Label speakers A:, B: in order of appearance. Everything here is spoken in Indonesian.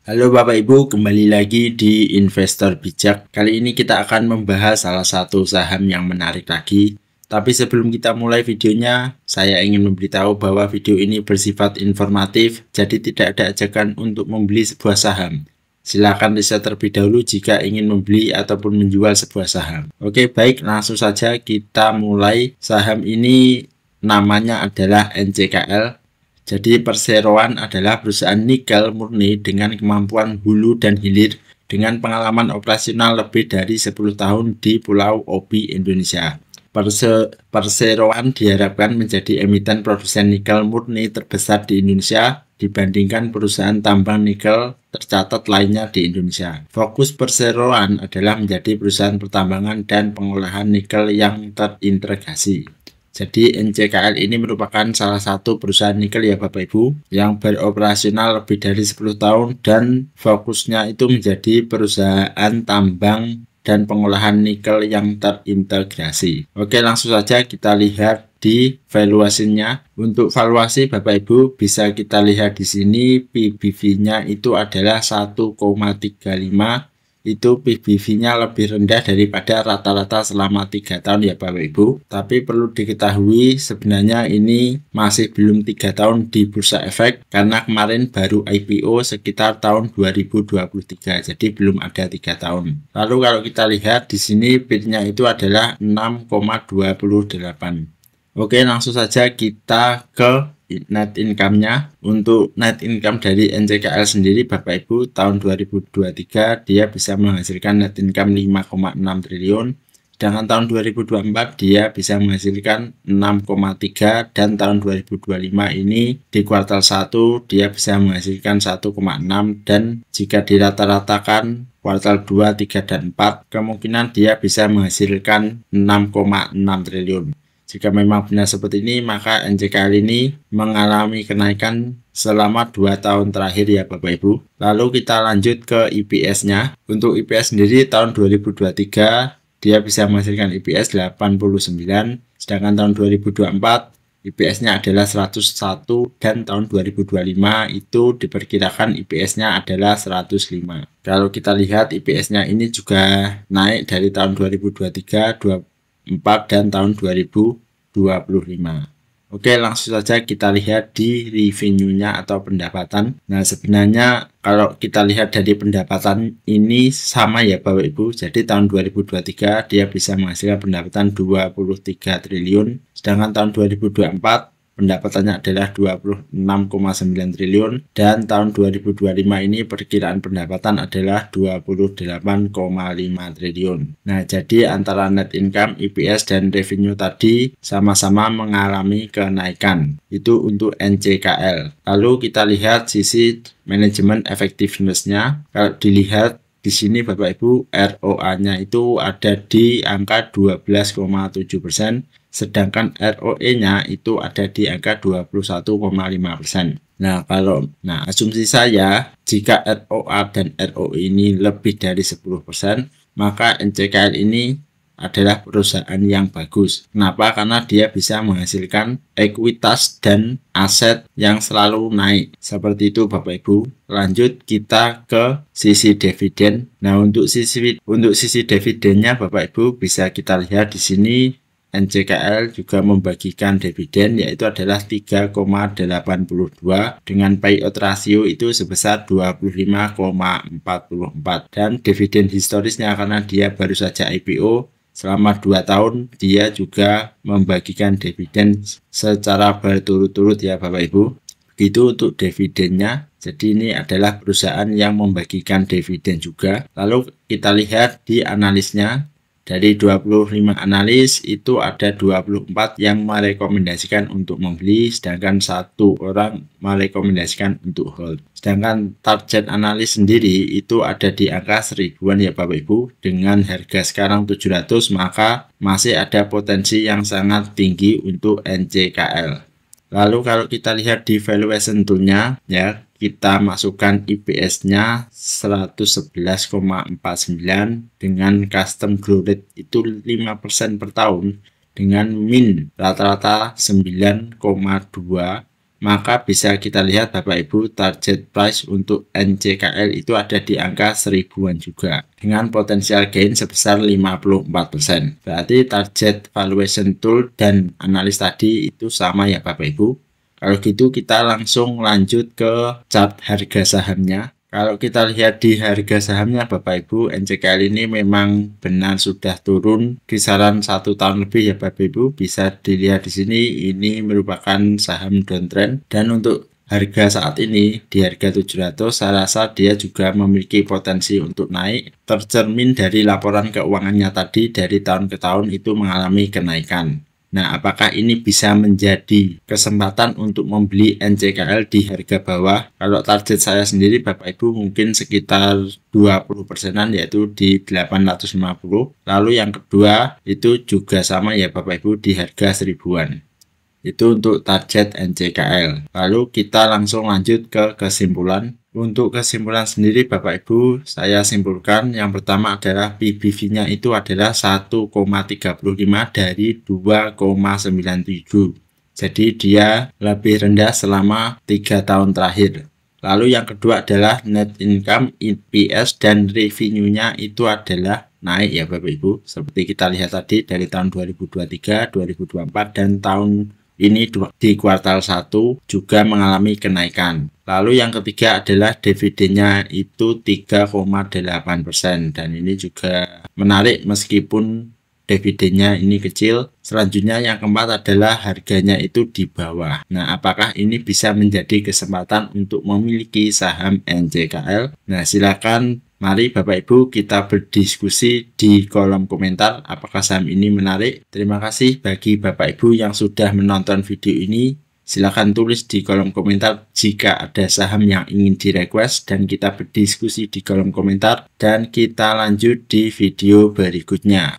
A: Halo Bapak Ibu, kembali lagi di Investor Bijak. Kali ini kita akan membahas salah satu saham yang menarik lagi. Tapi sebelum kita mulai videonya, saya ingin memberitahu bahwa video ini bersifat informatif, jadi tidak ada ajakan untuk membeli sebuah saham. Silakan riset terlebih dahulu jika ingin membeli ataupun menjual sebuah saham. Oke, baik, langsung saja kita mulai. Saham ini namanya adalah NCKL. Jadi perseroan adalah perusahaan nikel murni dengan kemampuan hulu dan hilir dengan pengalaman operasional lebih dari 10 tahun di Pulau Obi, Indonesia. Perseroan diharapkan menjadi emiten produsen nikel murni terbesar di Indonesia dibandingkan perusahaan tambang nikel tercatat lainnya di Indonesia. Fokus perseroan adalah menjadi perusahaan pertambangan dan pengolahan nikel yang terintegrasi. Jadi NCKL ini merupakan salah satu perusahaan nikel ya Bapak Ibu yang beroperasional lebih dari 10 tahun dan fokusnya itu menjadi perusahaan tambang dan pengolahan nikel yang terintegrasi. Oke, langsung saja kita lihat di valuasinya. Untuk valuasi Bapak Ibu bisa kita lihat di sini PBV-nya itu adalah 1,35. Itu PBV-nya lebih rendah daripada rata-rata selama 3 tahun ya Bapak Ibu. Tapi perlu diketahui sebenarnya ini masih belum 3 tahun di Bursa Efek karena kemarin baru IPO sekitar tahun 2023. Jadi belum ada 3 tahun. Lalu kalau kita lihat di sini PIR-nya itu adalah 6,28. Oke, langsung saja kita ke net income-nya. Untuk net income dari NCKL sendiri Bapak Ibu tahun 2023 dia bisa menghasilkan net income 5,6 triliun. Sedangkan tahun 2024 dia bisa menghasilkan 6,3 dan tahun 2025 ini di kuartal 1 dia bisa menghasilkan 1,6 dan jika dirata-ratakan kuartal 2, 3, dan 4 kemungkinan dia bisa menghasilkan 6,6 triliun. Jika memang benar seperti ini, maka NCKL ini mengalami kenaikan selama 2 tahun terakhir ya Bapak Ibu. Lalu kita lanjut ke EPS-nya. Untuk EPS sendiri tahun 2023 dia bisa menghasilkan EPS 89, sedangkan tahun 2024 EPS-nya adalah 101 dan tahun 2025 itu diperkirakan EPS-nya adalah 105. Kalau kita lihat EPS-nya ini juga naik dari tahun 2023, 2024 dan tahun 2025. Oke, langsung saja kita lihat di revenue-nya atau pendapatan. Nah, sebenarnya kalau kita lihat dari pendapatan ini sama ya Bapak Ibu. Jadi tahun 2023 dia bisa menghasilkan pendapatan 23 triliun. Sedangkan tahun 2024 pendapatannya adalah 26,9 triliun dan tahun 2025 ini perkiraan pendapatan adalah 28,5 triliun. Nah, jadi antara net income, EPS, dan revenue tadi sama-sama mengalami kenaikan. Itu untuk NCKL. Lalu kita lihat sisi manajemen effectiveness-nya. Kalau dilihat di sini Bapak Ibu ROA-nya itu ada di angka 12,7%. Sedangkan ROE-nya itu ada di angka 21,5%. Nah, asumsi saya jika ROA dan ROE ini lebih dari 10%, maka NCKL ini adalah perusahaan yang bagus. Kenapa? Karena dia bisa menghasilkan ekuitas dan aset yang selalu naik. Seperti itu Bapak Ibu. Lanjut kita ke sisi dividen. Nah, untuk sisi dividennya Bapak Ibu bisa kita lihat di sini NCKL juga membagikan dividen yaitu adalah 3,82 dengan payout ratio itu sebesar 25,44 dan dividen historisnya karena dia baru saja IPO selama 2 tahun dia juga membagikan dividen secara berturut-turut ya Bapak Ibu. Begitu untuk dividennya. Jadi ini adalah perusahaan yang membagikan dividen juga. Lalu kita lihat di analisnya. Dari 25 analis itu ada 24 yang merekomendasikan untuk membeli, sedangkan 1 orang merekomendasikan untuk hold. Sedangkan target analis sendiri itu ada di angka 1000-an ya Bapak Ibu. Dengan harga sekarang 700 maka masih ada potensi yang sangat tinggi untuk NCKL. Lalu kalau kita lihat di valuation tool-nya ya, kita masukkan EPS-nya 111,49 dengan custom growth rate itu 5% per tahun dengan min rata-rata 9,2 maka bisa kita lihat Bapak Ibu target price untuk NCKL itu ada di angka 1000-an juga dengan potensial gain sebesar 54%. Berarti target valuation tool dan analis tadi itu sama ya Bapak Ibu. Kalau gitu kita langsung lanjut ke chart harga sahamnya. Kalau kita lihat di harga sahamnya Bapak Ibu, NCKL ini memang benar sudah turun kisaran 1 tahun lebih ya Bapak Ibu. Bisa dilihat di sini ini merupakan saham downtrend, dan untuk harga saat ini di harga 700 saya rasa dia juga memiliki potensi untuk naik, tercermin dari laporan keuangannya tadi dari tahun ke tahun itu mengalami kenaikan. Nah, apakah ini bisa menjadi kesempatan untuk membeli NCKL di harga bawah? Kalau target saya sendiri Bapak Ibu mungkin sekitar 20%-an, yaitu di 850. Lalu yang kedua itu juga sama ya Bapak Ibu di harga 1000-an. Itu untuk target NCKL. Lalu kita langsung lanjut ke kesimpulan. Untuk kesimpulan sendiri Bapak Ibu, saya simpulkan yang pertama adalah PBV-nya itu adalah 1,35 dari 2,97. Jadi dia lebih rendah selama 3 tahun terakhir. Lalu yang kedua adalah net income, EPS, dan revenue-nya itu adalah naik ya Bapak Ibu. Seperti kita lihat tadi dari tahun 2023, 2024, dan tahun ini di kuartal 1 juga mengalami kenaikan. Lalu yang ketiga adalah dividennya itu 3,8%, dan ini juga menarik meskipun dividennya ini kecil. Selanjutnya yang keempat adalah harganya itu di bawah. Nah, apakah ini bisa menjadi kesempatan untuk memiliki saham NCKL? Nah, silakan mari Bapak Ibu kita berdiskusi di kolom komentar apakah saham ini menarik. Terima kasih bagi Bapak Ibu yang sudah menonton video ini. Silakan tulis di kolom komentar jika ada saham yang ingin di-request dan kita berdiskusi di kolom komentar, dan kita lanjut di video berikutnya.